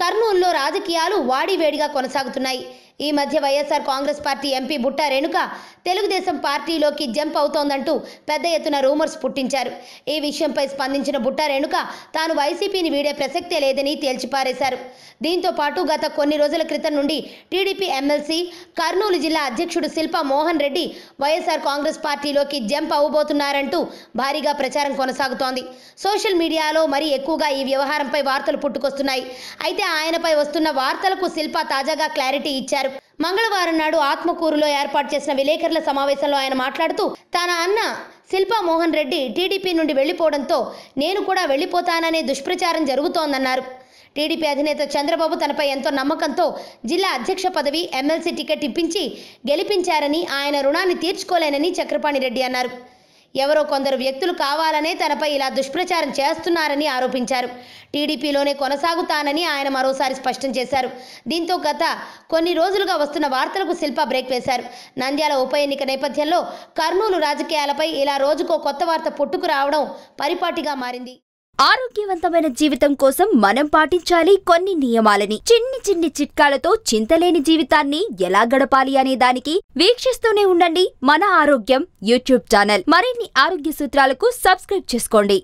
కర్నూలులో రాజకీయాలు వాడివేడిగా కొనసాగుతున్నాయి. ఈ మధ్య వైఎస్ఆర్ కాంగ్రెస్ పార్టీ ఎంపీ బుట్ట రేణుక తెలుగుదేశం పార్టీలోకి జంప్ అవుతోందంటూ పెద్ద ఎత్తున రూమర్స్ పుట్టించారు. ఈ విషయంపై స్పందించిన బుట్ట రేణుక తాను వైసీపీని వీడే ప్రసక్తే లేదని తేల్చిపారేశారు. దీంతో పాటు గత కొన్ని రోజుల క్రితం నుండి టీడీపీ ఎమ్మెల్సీ కర్నూలు జిల్లా అధ్యక్షుడు శిల్పా మోహన్ రెడ్డి వైఎస్ఆర్ కాంగ్రెస్ పార్టీలోకి జంప్ అవబోతున్నారంటూ భారీగా ప్రచారం కొనసాగుతోంది. సోషల్ మీడియాలో మరీ ఎక్కువగా ఈ వ్యవహారంపై వార్తలు పుట్టుకొస్తున్నాయి. అయితే ఆయనపై వస్తున్న వార్తలకు శిల్పా తాజాగా క్లారిటీ ఇచ్చారు. మంగళవారం నాడు ఆత్మకూరులో ఏర్పాటు చేసిన విలేకరుల సమావేశంలో ఆయన మాట్లాడుతూ తన అన్న శిల్పా మోహన్ రెడ్డి టీడీపీ నుండి వెళ్లిపోవడంతో నేను కూడా వెళ్లిపోతాననే దుష్ప్రచారం జరుగుతోందన్నారు. టీడీపీ అధినేత చంద్రబాబు తనపై ఎంతో నమ్మకంతో జిల్లా అధ్యక్ష పదవి, ఎమ్మెల్సీ టికెట్ ఇప్పించి గెలిపించారని, ఆయన రుణాన్ని తీర్చుకోలేనని చక్రపాణి రెడ్డి అన్నారు. ఎవరో కొందరు వ్యక్తులు కావాలనే తనపై ఇలా దుష్ప్రచారం చేస్తున్నారని ఆరోపించారు. టీడీపీలోనే కొనసాగుతానని ఆయన మరోసారి స్పష్టం చేశారు. దీంతో గత కొన్ని రోజులుగా వస్తున్న వార్తలకు శిల్పా బ్రేక్ వేశారు. నంద్యాల ఉప ఎన్నిక నేపథ్యంలో కర్నూలు రాజకీయాలపై ఇలా రోజుకో కొత్త వార్త పుట్టుకురావడం పరిపాటిగా మారింది. ఆరోగ్యవంతమైన జీవితం కోసం మనం పాటించాలి కొన్ని నియమాలని. చిన్ని చిన్ని చిట్కాలతో చింతలేని జీవితాన్ని ఎలా గడపాలి అనే దానికి వీక్షిస్తూనే ఉండండి మన ఆరోగ్యం యూట్యూబ్ ఛానల్. మరిన్ని ఆరోగ్య సూత్రాలకు సబ్స్క్రైబ్ చేసుకోండి.